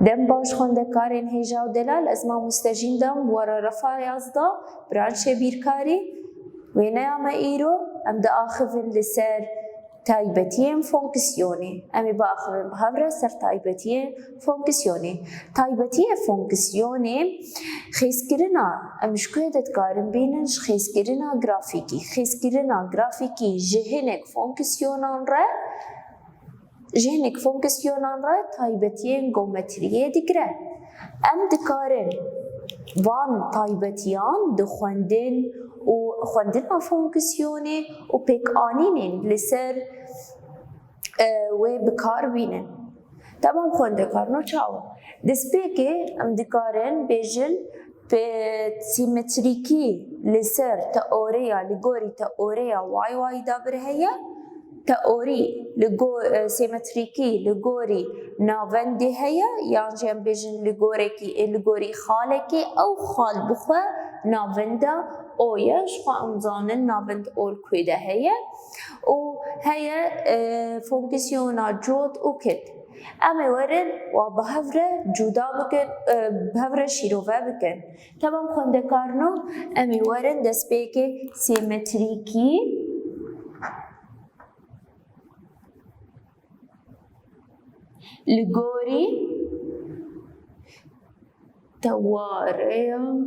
دم باش خوندکارین هیجا و دلال از ما مستجین دم ورا رفا یازدا برانش بیرکاری وینه اما ایرو ام دا آخفن لسر تایبتیم فونکسیونی امی با آخفن بهوره سر تایبتیم فونکسیونی تایبتی فونکسیونی خیسکرنا امشکوی دادکارن بیننش خیسکرنا گرافیکی جهنک فونکسیونان را جهنك فونكسيونان را تايبتين جومتريه ديگره ام دكارن وان تايبتيان دخوندن و خوندن ما فونكسيوني و بيك آنينين لسر و بكار بينن تمام خوندكارنو چاو دس بيكي ام دكارن بيجن بسيمتريكي لسر تأوريا لغوري تأوريا واي واي دابر هيا تأوري سيمتريكي لغوري ناوندي هيا يعني جم بيجن لغوريكي لغوري خالكي أو خال بخوا ناوندا أو يش خا أمزانن ناوند أول كويدا هيا وهيا فونكسيونا جود وكد أما ورن وبهفرة جودا بكن بهفرة شيروفا بكن تمام خوندكارنو أما ورن دس بيكي سيمتريكي لغوري تواريا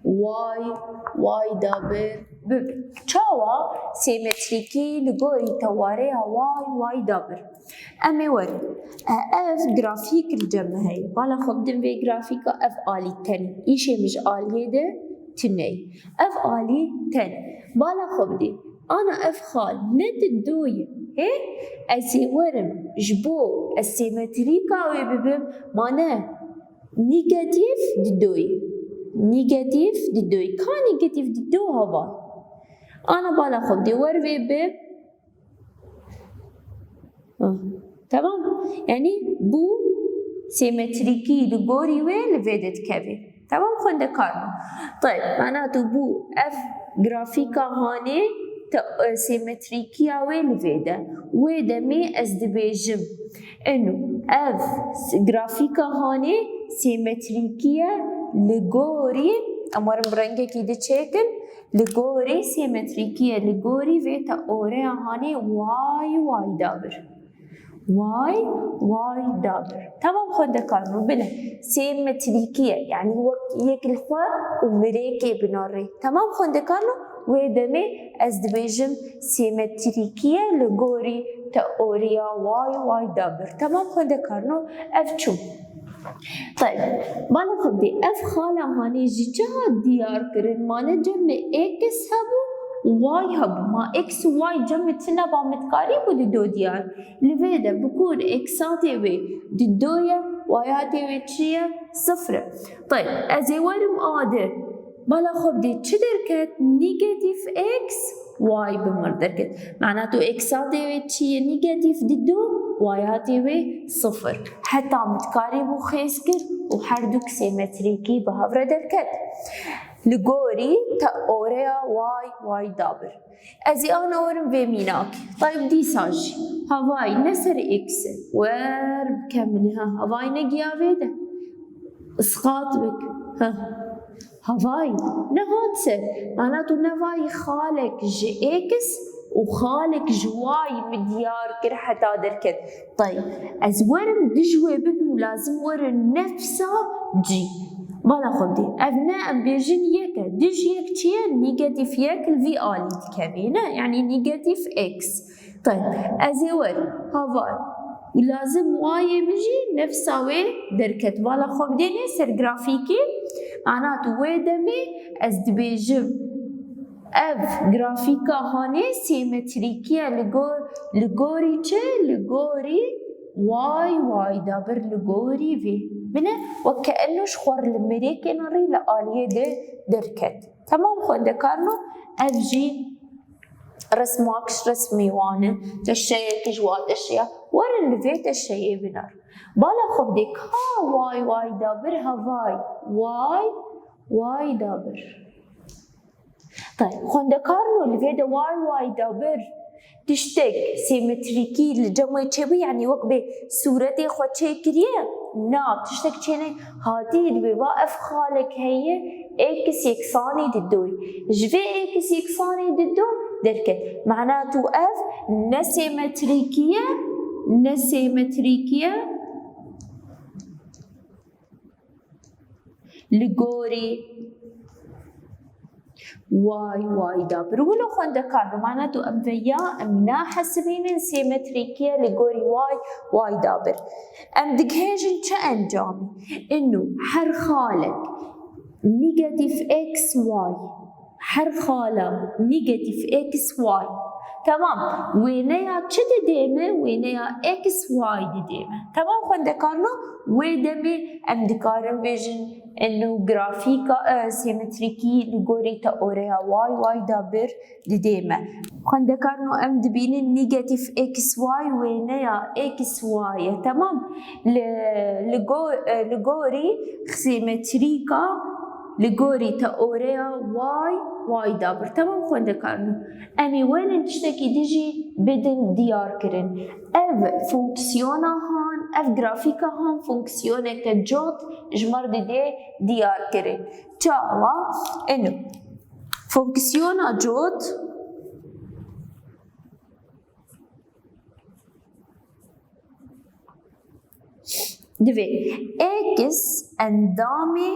واي دابر چاوا سيمتريكي لغوري تواريا واي دابر امي ورد اف جرافيك الجمع هي بالا خبدن في جرافيكا اف آلي تن ايشي مش آلية ده تني اف آلي تن بالا خبدي انا اف خال ند الدوية هي ازي ورم جبو السيمتريكا ويببم مانا نيجاتيف ددوي نيجاتيف ددوي كان نيجاتيف ددو هوا انا بالا خبدي ور ويبب تمام يعني بو سيمتريكي لغوري ويل فيدت كافي تمام خونده كارما طيب معناته بو اف جرافيكا هاني سيمتريكيا ويل فيدا ويدا مي از دبيجم انه اف جرافيكا هاني سيمتريكيا لغوري امر برنگه كده چيكن لغوري سيمتريكيا لغوري فيتا اوري هاني واي دابر واي دابر تمام خود كارنو بله سيمتريكية يعني يك الخوا ومريكي بنوري تمام خود كارنو ويدمي از دبيجم سيمتريكية لغوري تأوريا واي دابر تمام خود كارنو اف طيب بالا خدي اف خاله هاني جهة ديار كرن مانا جمع اكس هبو واي هب ما اكس واي جمع تنا بامتكاري بود دو ديار لفيدا بكون اكساتي وي ددويا واياتي وي تشيا صفر طيب ازي ورم آده بالا خبدي چه دركت نيجاتيف اكس واي بمر دركت معناته اكساتي وي تشيا نيجاتيف ددو واياتي وي صفر حتى متكاري بو خيسكر وحردوك سيمتريكي بهفرة دركت لغوري تأوريا واي دابر ازي انا ورم في ميناك طيب دي ساجي هواي نسر اكس ور بكملها هواي نجيا فيدا اسقاط بك هواي نهاتسر معناته نواي خالك جي اكس وخالك جواي مديار كر حتى دركت طيب از ورم دجوي ببن لازم ورم نفسه جي بالا خدي أبناء بيجن يكا دج يك تيا نيجاتيف يك الفي آلي تكابينا يعني نيجاتيف إكس طيب أزور هواي ولازم واي بيجي نفسه وي دركت بالا خدي نسر جرافيكي معناته وي دمي أز دبيجم اف جرافيكا هاني سيمتريكيا لغوري چه لغوري واي دابر لغوري في بنا وكأنه شخور المريكي ناري لآلية دي دركت تمام خود كارنو اف جي رسماكش رسمي وانا تشيء تجوات اشياء ورن لفيت الشيء بنار بالا خب ديك ها واي دابر هواي واي دابر طيب خونده كارنو لفيدا واي دابر تشتك سيمتريكي لجمع تشبه يعني وقت بصورتي خو تشكريه نا تشتك تشيني هاتي دبي واقف خالك هي اكس يكساني ضدوي جبي اكس يكساني ضده دركت معناته اف نسيمتريكيه لغوري واي دابر ولو خونده كارو معناته ام فيا ام نا حسبين سيمتريكيه لغوري واي دابر ام دقهيجن چه انجامي انه حر خالك نيجاتيف اكس واي حر خاله نيجاتيف اكس واي تمام وينيا چه ديمه وينيا اكس واي ديمه تمام خونده كارو ويدمي ام دكارن بيجن انه جرافيكا سيمتريكي لغوري تاوريا واي دابر ديما خون ذكرنا ام دبين نيجاتيف اكس واي وينيا اكس واي تمام لغوري سيمتريكا لغوري تاوريا واي دابر تمام خون ذكرنا امي وين تشتكي ديجي بدن ديار كرن اف فونكسيونا هان اف جرافيكا هان فونكسيونا كجوت جمر دي ديار كرن تشاوا انه فونكسيونا جوت دبي اكس اندامي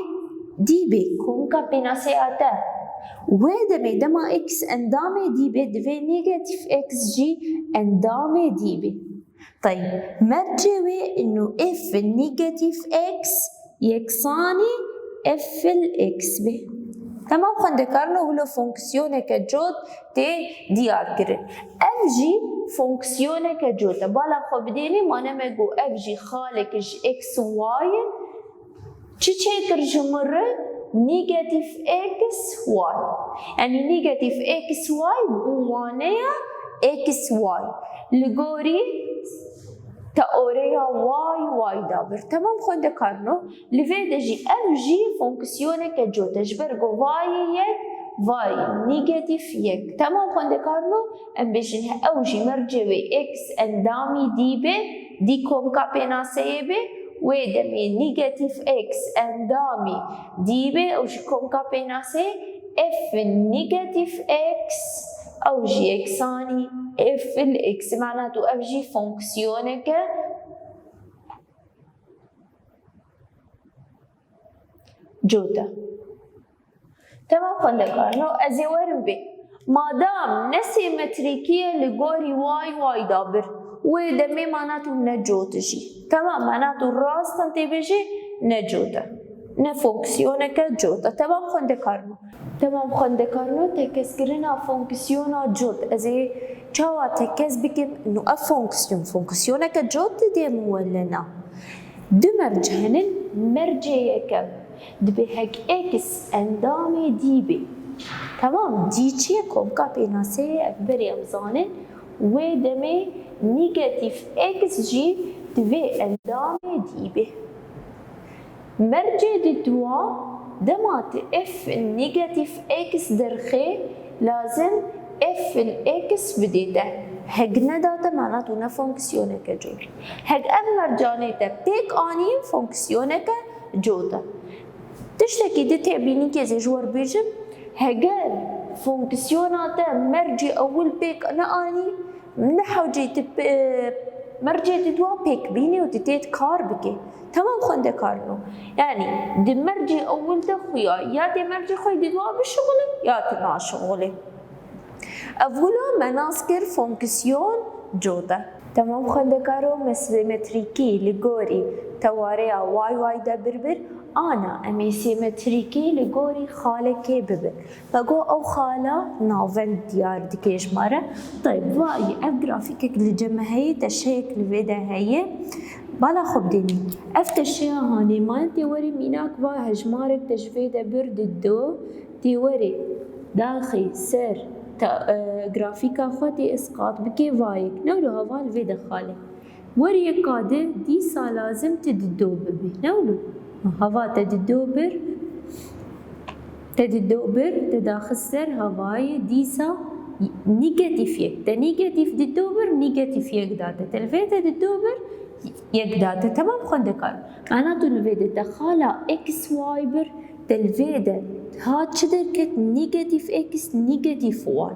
دي بي كونكا بيناسياتا وهذا دما اكس اندامي دي بي دفي نيجاتيف اكس جي اندامي دي بي طيب مرجوي انه اف النيجاتيف اكس يكساني اف الاكس بي تمام خون ذكرنا هو فونكسيون كجوت تي ديار كرن اف جي فونكسيون كجوت بالا خو بديني ما نمجو اف جي خالك اكس واي چه ترجمه نيجاتيف اكس واي يعني نيجاتيف اكس واي بوانيا اكس واي لغوري تاوريا واي دابر تمام خون ذكرنا لفيدا جي اف جي فونكسيون كجوتا جبرغو واي نيجاتيف يك تمام خون ذكرنا ام بيجن او جي مرجوي اكس اندامي دي بي دي كونكا بيناسيبي ويدمي نيجاتيف اكس اندامي دي بي او جي كونكا بيناسي اف نيجاتيف اكس او جي اكساني اف الاكس معناته اف جي فونكسيونك جوتا تمام خون ذكرنا ازي ورم بي مادام نسيمتريكيه لغوري واي دابر ودمي معناته نجوت جي تمام معناته الراس تنتي بيجي نجوتا نفونكسيونك جوتا تمام خون ذكرنا تكس كرنا فونكسيونا جوت ازي چاوا تكس بكم انه فونكسيونك جوت دي مولنا دو مرجهن مرجيك دبهك اكس اندامي دي بي تمام دي چيه كونكا بيناسي اكبر امزانه ودمي نيجاتيف اكس جي دبي اندامي دي بي مرجع دوا دمات اف النيجاتيف اكس درخي لازم اف الاكس بديته هج نداتا معناته نا فونكسيونك جوت هج ام مرجانيته بيك اني فونكسيونك جوتا تشتكي دي تعبيني كذا جوار بيجم هجر فونكسيوناته مرجي اول بيك انا اني نحو جيت مرجي دوا بيك بيني وتتيت كار بكي تمام خون ذكرنا يعني دي مرجي اول تخويا يا دي مرجي خوي دوا بالشغل يا تنا شغلي اولا مناسكر فونكسيون جوتا تمام خون ذكروا سيمتريكي لغوري تواريا واي دا بربر انا امي سيمتريكي لغوري خالكي ببر فقو او خاله نافن ديار دكيش مره طيب واي اف جرافيكك لجمع هي تشيك لفيدا هي بالا خب ديني اف تشيا هاني ما توري ميناك وا هجمارك تشفيدا برد الدو توري داخي سر جرافيكا خاطي اسقاط بكي وايك نولو هوا الفيدا خالي وري قاده ديسا لازم تددو ببي نولو هوا تددوبر تداخل سر هواي ديسا نيجاتيف يك، دا نيجاتيف ددوبر نيجاتيف يك داتا، تلفيتا ددوبر يك داتا. تمام خونده كار معناته الفيدا تخالا اكس واي بر تلفيدا هات شدر كت نيجاتيف اكس نيجاتيف واي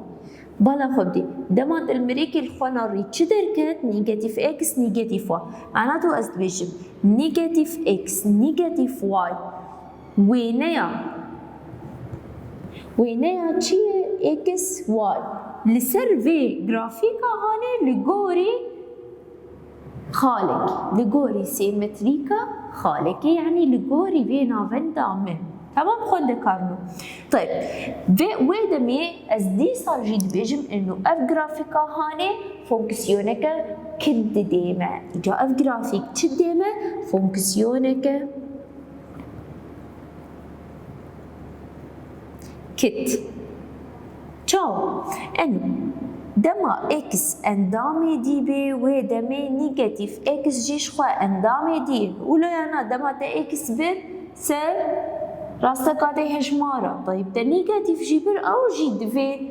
بالا خبدي دمات المريكي الخوناري شدر كت نيجاتيف اكس نيجاتيف واي معناته استبيجم نيجاتيف اكس نيجاتيف واي وينيا چي اكس واي لسر في جرافيكا هاني لغوري خالق لغوري سيمتريكا خالق يعني لغوري فينا فندا من. تمام خونده كارنو. طيب ويدمي از دي صار جيد بيجم انه اف جرافيكا هاني فونكسيونك كد ديما جا اف جرافيك تشد ديما فونكسيونك كت تشاو انه دما اكس اندامي دي بي ودمي نيجاتيف اكس جيش خوا اندامي دي ولا انا دما تا اكس بر سر راستا قاعدة هجمارة. طيب دا نيجاتيف جيبر او جي دفي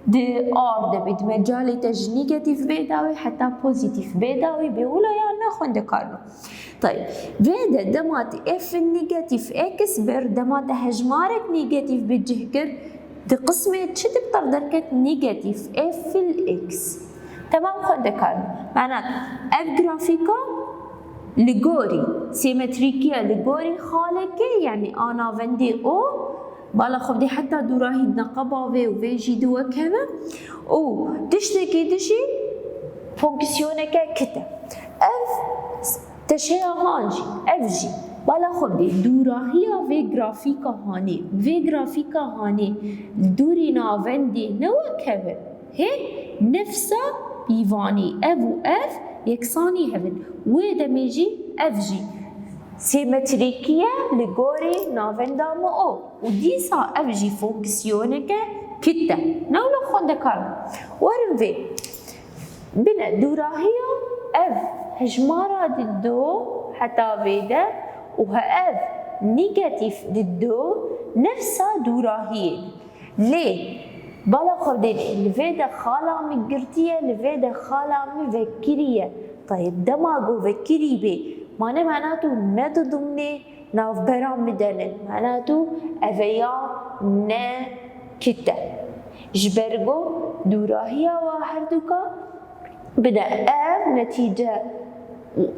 دي ار دا بيد مجالي تج نيجاتيف بيداوي حتى بوزيتيف بيداوي بيقولا يعني ناخون دكارنو. طيب فيدا دمات اف النيجاتيف اكس بر دمات هجمارك نيجاتيف بجهكر دي قسمة تشد بطر دركة نيجاتيف اف الاكس. تمام خون دكارنو معناته اف جرافيكا لغوري سيمتريكية لغوري خالكي يعني انا فندي او بالا خبدي حتى دوراهي نقبا في وفي جي دوا كما او تشتكي دشي فونكسيونك كتا اف تشيا هانجي اف جي بالا خبدي دوراهي في جرافيكا هاني في جرافيكا هاني دورينا فندي نوا كما هي نفسه بيفاني اف و اف يكساني هفن ويدا ميجي اف جي سيمتريكية لغوري نافندا او وديسا اف جي فونكسيونك كتا نولا خوندا كارن ورن في بنا دوراهية اف هجمارة ددو حتى بيدا وها اف نيجاتيف ددو نفسها دوراهية ليه؟ بالا خبدين الفيدا خالا مقرتية الفيدا خالا مفكرية. طيب دماغو فكري بي معناته ندو ضمني ناف برام مدنن معناته افيا نا كتا جبرغو دوراهيا واحردوكا بدا اف نتيجة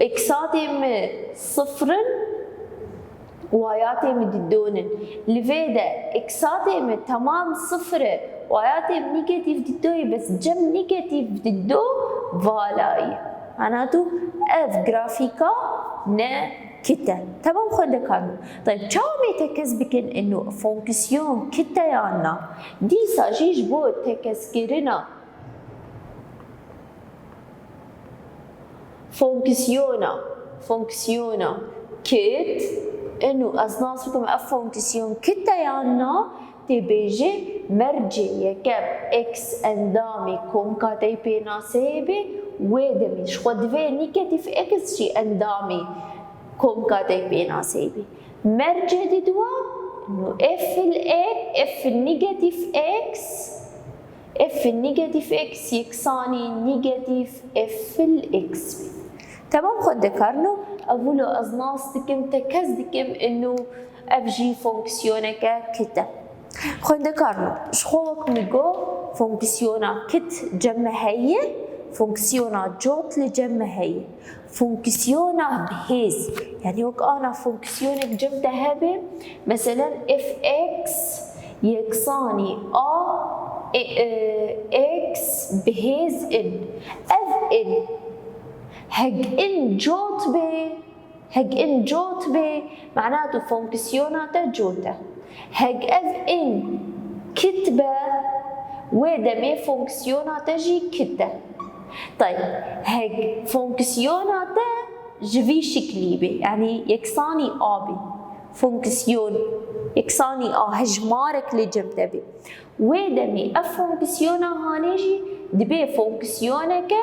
اكساتي من صفرن واياتي من دونن لفيدا اكساتي من تمام صفر واياتي من نيجاتيف ددوي بس جم نيجاتيف ددو فالاي معناته اف جرافيكا نا كتا. تمام خونده كارنو. طيب چاو ميتكز بكن انه فونكسيون كتا يانا دي ساجيش بو تكز كيرنا فونكسيونا كت انه اصناصكم اف فونكسيون كتا يانا تبيجي مرجي يكب اكس اندامي كوم كاتي بينا سيبي ويدمي شخد في نيجاتيف اكس شي اندامي كوم كاتي بينا سيبي مرجي دي دوا انه اف النيجاتيف اكس يكساني نيجاتيف اف الاكس. تمام خد ذكرنا اقولو ازناس دكم تكز دكم انه اف جي فونكسيونك كتا خد ذكرنا شخوك ميجو فونكسيونا كت جمهية فونكسيونا جوت لجمهية فونكسيونا بهيز يعني وك انا فونكسيونك جمده هبه مثلا اف اكس يكساني اكس بهيز ان اف ان هج ان جوت بي معناته فونكسيوناته جوته هج اف ان كتبه ودمي فونكسيوناته جي كته. طيب هج فونكسيوناته جفي شكلي بي يعني يكساني آبي فونكسيون يكساني هجمارك لجمده بي ودمي اف فونكسيونا هانيجي دبي فونكسيونك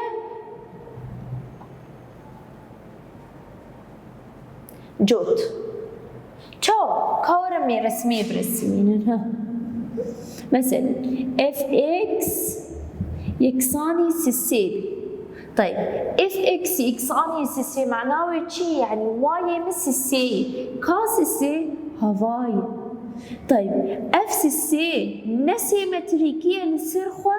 جوت چاو كورمي رسمي برسمين مثلا اف اكس يكساني سي. طيب اف اكس يكساني سي معناه شي يعني واي مس سي كاس سي هواي. طيب اف سي نسيمتريكيه للسرخه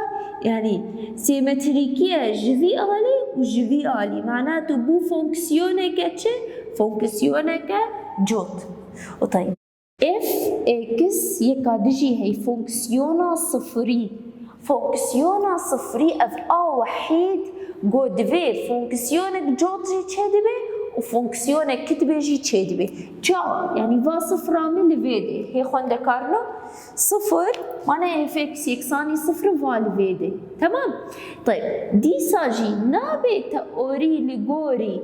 يعني سيمتريكيه جفي الي وجفي الي معناته بو فونكسيونك فونكسيونك جوت. وطيب اف اكس يكادجي هي فونكسيونا صفري فونكسيونا صفري اف وحيد جو دفي فونكسيونك جوتي تشدبي وفونكسيونك كتبيجي تشدبي تشاو يعني فا صفر من لفيدي هي خونده كارنو صفر معناها اف اكس يكساني صفر فا لفيدي. تمام. طيب دي ساجي نابي تأوري لغوري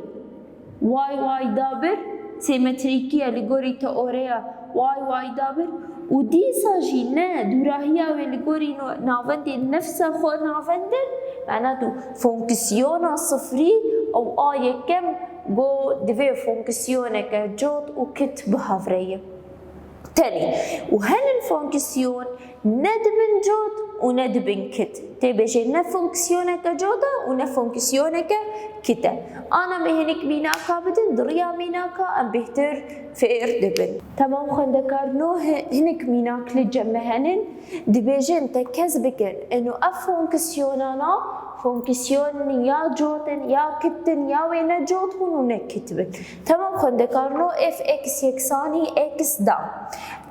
واي دابر سيمتريكية لغوري تأوريا واي دابر ودي ساجي نا دوراهيا ولغوري نافندي نفسها خو نافندن معناته فونكسيونا صفري او آية كم جو دفي فونكسيونك جوت وكت بهافرية تالي. وهل الفونكسيون ندبن جوت وندبن كت تبجي نفونكسيونك جوتا ونفونكسيونك كتا. أنا بهنك ميناكا بدن دريا ميناكا أم بهتر فير دبن. تمام خندكارنو هنك ميناك لجمع هنن دبجن تكذبكن إنه أفونكسيونانا فونكسيون يا جوتن يا كتن يا وين جوتن ونكتبن. تمام خندكارنو اف اكس يكساني اكس دا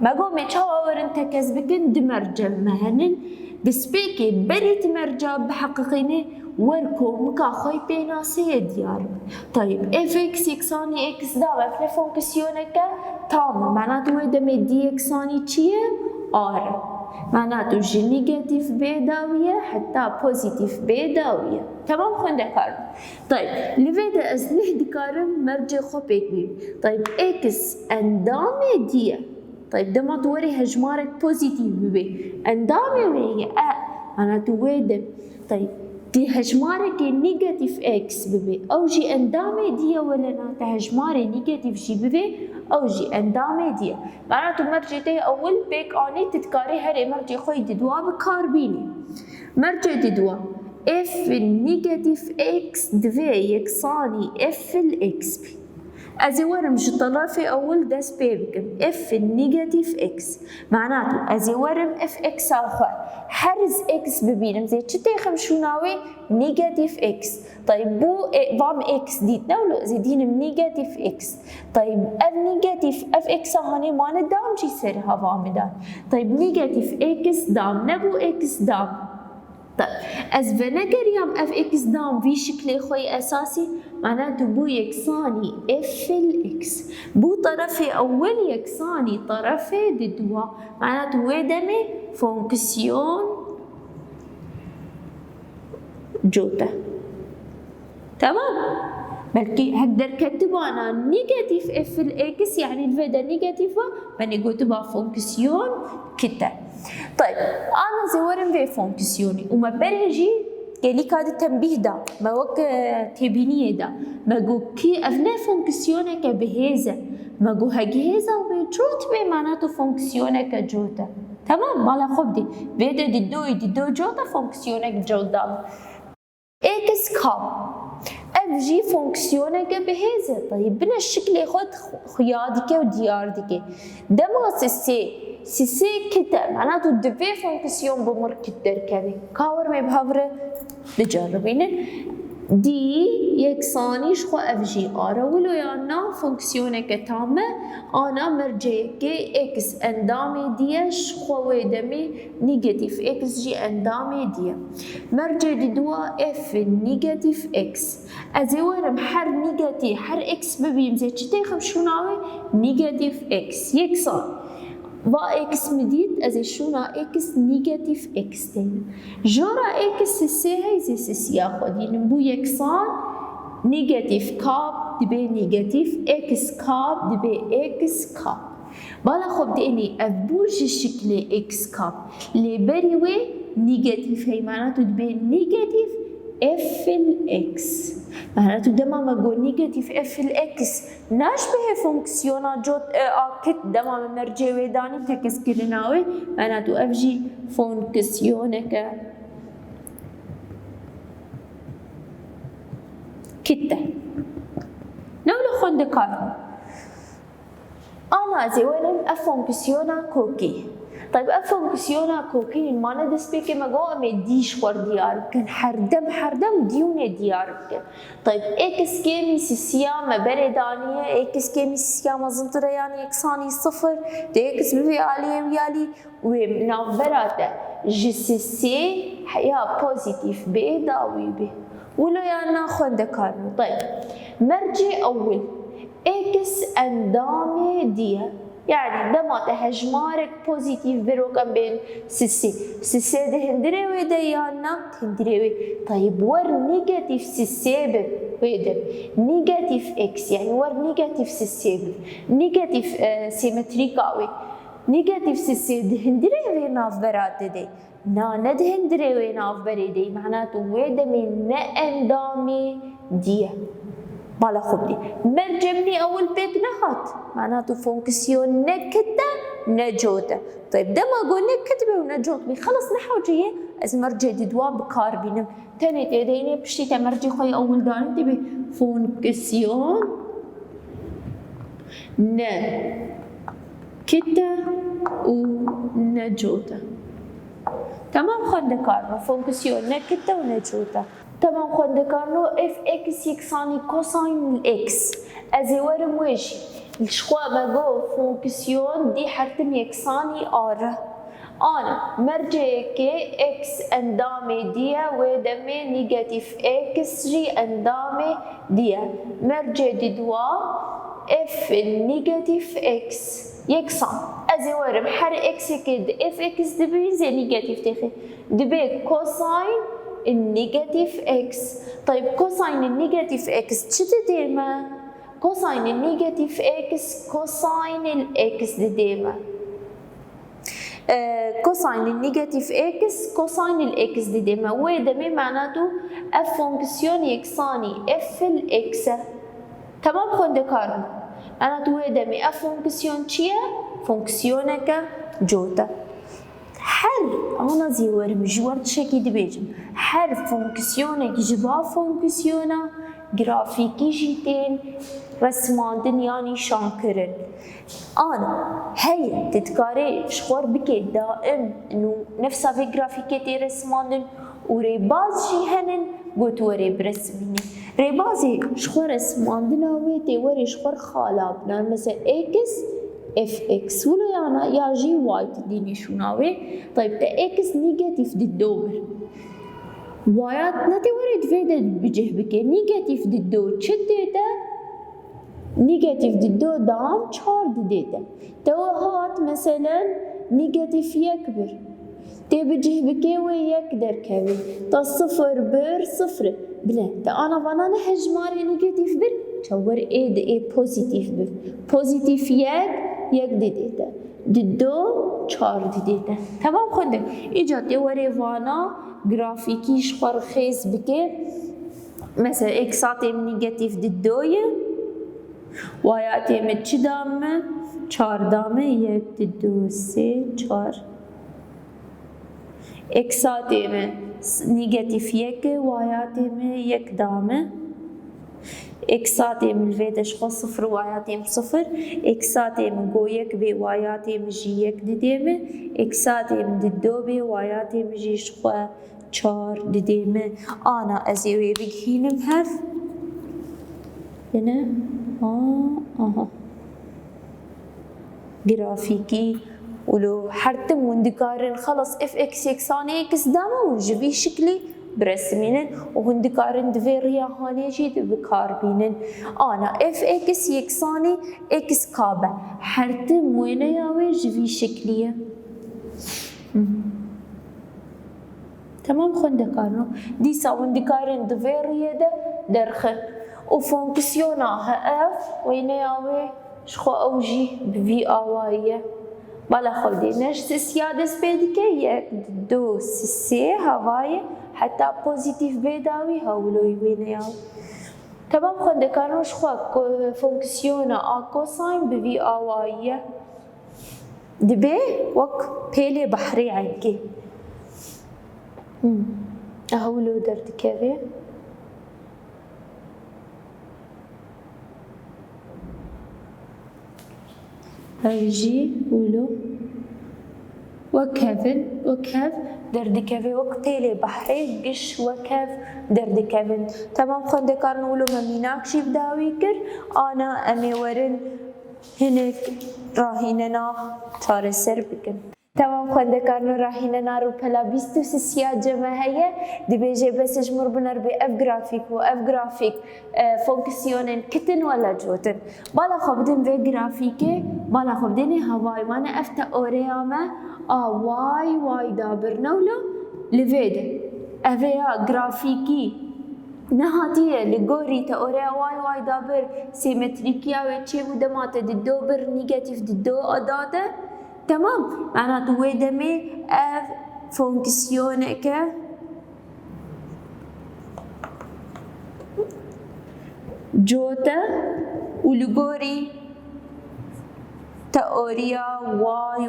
ما قو ميتشاو ورن تكذبكن دمرجم مهنن بسبيكي بريت مرجع بحققيني وركو مكا خوي بيناسي ديار. طيب اف اكس يكساني اكس دا وفن فونكسيونك تام معناته دمي دي يكساني تشيه ار معناته جي نيجاتيف بي داوية حتى بوزيتيف بي داوية. تمام خون دكارم. طيب لفيدا ازنح دكارم مرجع خو بيكبيب. طيب اكس اندامي دي طيب دما توري هجمارك بوزيتيف ببي اندامي وهي معناته ويدا. طيب دي هجمارك نيجاتيف اكس ببي او جي اندامي دي ولا ناتا هجماري نيجاتيف جي ببي او جي اندامي دي معناته مرجع دي اول بيك اني تتكاري هر مرجع خوي ددوا بكاربيني مرجع ددوا اف النيجاتيف اكس دفي يكساني اف الاكس بي ازورم جو طرفي اول داس بيبكم اف النيجاتيف اكس معناته ازورم اف اكس اخر حرز اكس ببينم زي تشتيخم شو ناوي نيجاتيف اكس. طيب بو فام اكس دي تناولو زيدين نيجاتيف اكس. طيب اف نيجاتيف اف اكس هاني ما ندام جي سر هفام دام. طيب نيجاتيف اكس دام نبو اكس دام. طيب از فنجريام اف اكس دام في شكل خوي اساسي معناته بو يكساني اف الاكس بو طرفي اول يكساني طرفي ددوا معناته ويدمي فونكسيون جوتا. تمام. بلكي هقدر كتبه انا نيجاتيف اف الاكس يعني الفيدا نيجاتيفه بني كتبها فونكسيون كتا. طيب انا زورم في فونكسيوني وما برجي قالي كاد التنبيه ده ما وك تبينيه ده ما جو كي افنا فونكسيونك بهذا ما جو هجهزه وبيجوت بي معناته فونكسيونك جوتا. تمام مالا خبدي بيدا ددو جوتا فونكسيونك جوتا اكس كاب اف جي فونكسيونك بهذا. طيب بنا الشكل ياخد خيادك ودياردك دمغ سي كتا معناته دفي فونكسيون بمر كتر كذي كاور ما بهافره نجربين دي يكسانيش خو اف جي ار ولو يانا فونكسيونك تامه انا مرجعك اكس اندامي ديش خو ويدمي نيجاتيف اكس جي اندامي دي مرجع دوا اف نيجاتيف اكس ازورم حر نيجاتيف حر اكس ببيم زي تشتيخم شو ناوي نيجاتيف اكس يكسان با اكس مديد از شونا اكس نيجاتيف اكس تاني جورا اكس سي هاي زي سي ياخد ينبو يكسان نيجاتيف كاب دبي نيجاتيف اكس كاب دبي اكس كاب بالا خب ديني ابوش الشكل اكس كاب اللي بريوي نيجاتيف هي معناته دبي نيجاتيف اف الاكس. معناته دما ما جو نيجاتيف اف الاكس ناشبه فونكسيونا جوت كت دما مرجع ويداني تكس كرناوي معناته اف جي فونكسيونك كتا نولو خون دكارو أنا زي وين أفونكسيونا كوكي طيب أفونكسيونا كوكي ما ندس بيك ما جو أمي ديش ور ديار كن حردم ديونه ديار كن طيب إكس كيمي سيسيا بردانية إكس كيمي سيسيا مزنطرة يعني إكساني صفر تيكس بفي عالية ويالي ومنافراته جسسي حيا بوزيتيف بيدا ويبي ولو يعني خون دكارو طيب مرجع أول إكس أندامي ديا يعني دما تهجمارك بوزيتيف بروكم بين سيسي ده هندريوي ديانا هندريوي طيب ور نيجاتيف سيسي ويدا نيجاتيف اكس يعني ور نيجاتيف سيسي نيجاتيف سيمتريكاوي نيجاتيف سيسي ده هندريوي ناف برات دي ند هندريوي ناف بريدي معناته ويدا من اندامي ديا بالا خبدي مرجمني أول بيت نهات معناته فونكسيون نكتة نجوتة طيب ده ما قلنا كتبه ونجوت بي خلص نحوجيه از مرجع دوا بكاربينم تاني تديني بشتي تمرجي خوي أول داني تبي فونكسيون نكتة ونجوتة تمام خد كارنا فونكسيون نكتة ونجوتة تمام خد كارنو اف اكس يكساني كوساين الاكس ازي ورم وجهي الشقوا ما جو فونكسيون دي حرتم يكساني ار انا مرجع كي اكس اندامي ديا ودمي نيجاتيف اكس جي اندامي ديا مرجع دي دوا اف النيجاتيف اكس يكسان ازي ورم حر اكس كد اف اكس دبي زي نيجاتيف تخي دبي كوساين النيجاتيف اكس طيب كوساين النيجاتيف اكس شو ديما كوساين النيجاتيف اكس كوساين الاكس ديما كوساين النيجاتيف اكس كوساين الاكس ديما ودمي معناته اف فونكسيون يكساني اف الاكس تمام خد كارن معناته ودمي اف فونكسيون تشيا فونكسيونك جوتا حر أنا زي ورم جوارد شكي دبيجم حر فونكسيونك جبا فونكسيونا جرافيكي جيتين رسماندن يعني شانكرن أنا هي تتكاري شخور بكي دائم إنه نفسها في جرافيكي رسماندن وريباز جي هنن قلت وري برسميني ريبازي شخور رسماندنا ويتي وري شخور خالابنا مثلا اكس اف اكس ولو يعني يا جي واي تديني شو ناوي طيب تا اكس نيجاتيف ددوبر وايات نتي وريد فيدا بجه بكي نيجاتيف ددو تشديتا نيجاتيف ددو دام چار دديتا تو هات مثلا نيجاتيف يكبر تي بجه بكي ويكدر كوي تا صفر بر صفر بلا تا انا وانا نهجماري نيجاتيف بر تشور اي دي اي بوزيتيف بر بوزيتيف یک دیده دو چار دیده تمام خونده ایجاد دوره وانا گرافیکیش خورخیز بکه مثلا اکساتی نگاتیف دویه وایاتی من چی دامه چار دامه یک دو سه چار اکساتی من نگاتیف یک وایاتی من یک دامه اكساتي من الفيدش خو صفر واياتي صفر اكساتي من جويك بي واياتي مجيك دديمه اكساتي من ددو بي واياتي مجيش خو چار دديمه انا ازيوي بجهينم هف هنا اها جرافيكي ولو حرتم وندكارن خلص اف اكس يكساني اكس داما ونجبي شكلي برسمينن وهندكارن دفيريا هاني جيد بكاربينن انا اف اكس يكساني اكس كابه حرتم وين ياوي جفي شكليه تمام خندكارنو دي ساوندكارن دفيريا ده درخه وفونكسيوناها اف وين ياوي شخو اوجي بفي اوايه بالا خلدي نش سيادس بيدكي يك دو سي هوايه حتى بوزيتيف بيداوي هاولو يبين ياو تمام خود دكانوش خوا فونكسيونا كوساين بفي واي دبي وك بيلي بحري عينكي اهولو درد كافي هيجي ولو وكافن وكاف درد كافي وك بيلي بحري قش وكاف درد كافن تمام خود دكانو ولو مميناكشي بداوي كر انا امي ورن هناك راهيننا تار سر بكن تمام خونده كارنو راهيننا رو بلا بيستو سيا جماهية دي بيجي بس جمر بنر بي اف جرافيك و اف جرافيك فونكسيونن كتن ولا جوتن بالا خبدن في جرافيكي بالا خبدني هواي مانا افتا اورياما واي واي دابر نولو لفيده افيا جرافيكي نهاتية لغوري تأوريا واي دابر سيمتريكيا ويتشي ودمات ددو بر نيجاتيف ددو أداده تمام معناته ويدمي اف فونكسيونك جوتا ولغوري تأوريا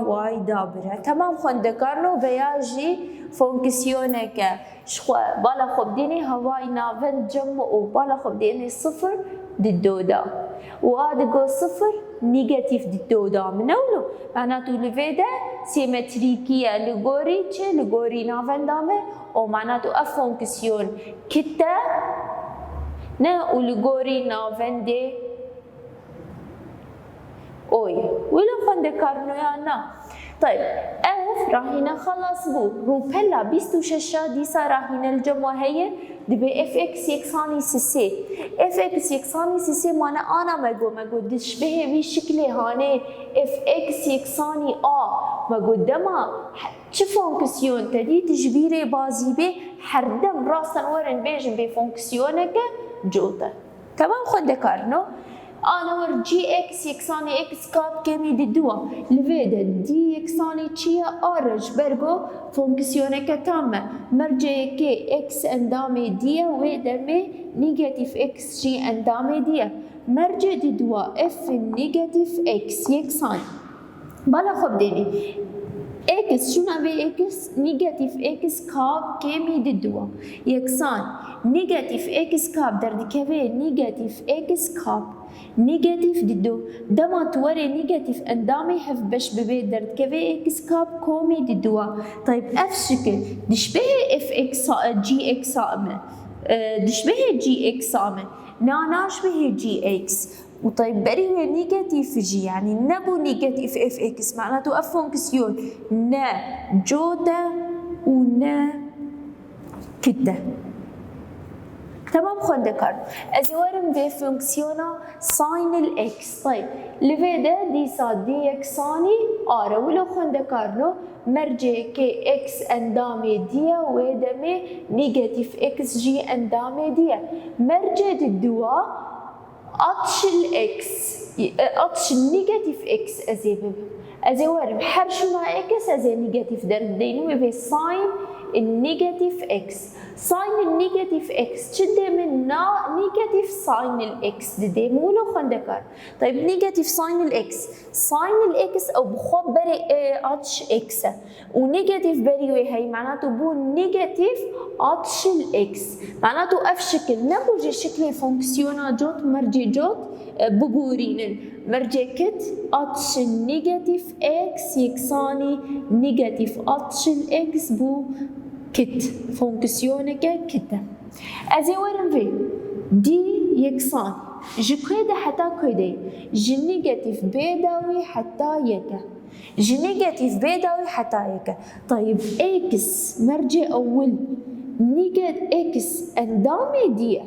واي دابره تمام خندكارنو بياجي فونكسيونك شخوا بالا خب ديني هواي نافن جمعو بالا خب ديني صفر ددو دا وادقو صفر نيجاتيف ددو دا منولو معناتو لفيدا سيمتريكية لغوري چه لغوري نافن دامه او معناتو اف فونكسيون كتا نا ولغوري نافن دي اوي ولو خندكارنو يانا طيب اف راهينا خلاص بو روبيلا 26 ديسا راهينا الجمهية دبي اف اكس يكساني سي اف اكس يكساني سي معنى انا ماجو تشبه بشكل هاني اف اكس يكساني ماجو دما چه فونكسيون تدي تجبيري بازي بي حردم راسا ورن بيجن بي فونكسيونك جوتا تمام خد كارنو انا ور جي اكس يكساني اكس كاب كمي ددوا لفيدا دي يكساني تشيا ارج برغو فونكسيونك تامة مرجع كي اكس اندامي ديا ويدمي نيجاتيف اكس جي اندامي ديا مرجع ددوا اف نيجاتيف اكس يكساني بالا خب ديني اكس شو نبي اكس نيجاتيف اكس كاب كمي ددوا يكسان نيجاتيف اكس كاب درد كفي نيجاتيف اكس كاب نيجاتيف ددو دما توري نيجاتيف اندامي هف بش ببيت درد كفي اكس كاب كومي ددوا طيب اف شكل دشبه اف اكس جي اكس امه دشبه جي اكس امه ناناش به جي اكس وطيب بري هو نيجاتيف جي يعني نبو نيجاتيف اف اكس معناته اف فونكسيون نا جوتا ونا كده تمام خد كارد ازورم في فونكسيونا ساين الاكس طيب لفيدا دي صاد دي اكساني ارا ولو خد كارلو مرجع كي اكس اندامي ديا ويدمي نيجاتيف اكس جي اندامي ديا مرجع الدوا اتش الاكس اتش النيجاتيف اكس ازورم حرشنا اكس ازي نيجاتيف دردينو في ساين النيجاتيف اكس ساين النيجاتيف اكس شده من نيجاتيف ساين الاكس دي مولو خندكار طيب نيجاتيف ساين الاكس او بخوب بري اتش اكس ونيجاتيف بري هي معناته بو نيجاتيف اتش الاكس معناته اف شكل نبوجي شكل فونكسيونا جوت مرجي جوت بقورين مرجع كت اتش نيجاتيف اكس يكساني نيجاتيف اتش الاكس بو كت فونكسيونك كده ازي ورم في دي يكسان جكيده حتى كده جنيجاتيف بيداوي حتى يكا جنيجاتيف بيداوي حتى يكا طيب اكس مرجع اول نيجات اكس اندامي دي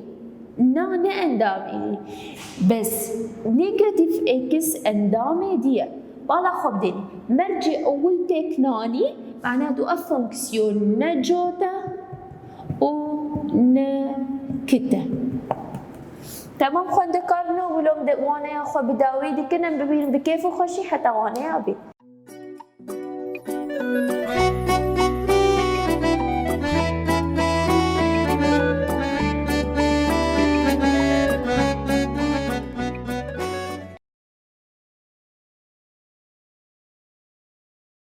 نا اندامي بس نيجاتيف اكس اندامي دي بالا خبدني مرجع اول تكناني معناته فونكسيون نجوتا و نكتا تمام خود كارنو ولوم وانا يا خو بداوي دي كنا ببين بكيف خوشي حتى وانا ابي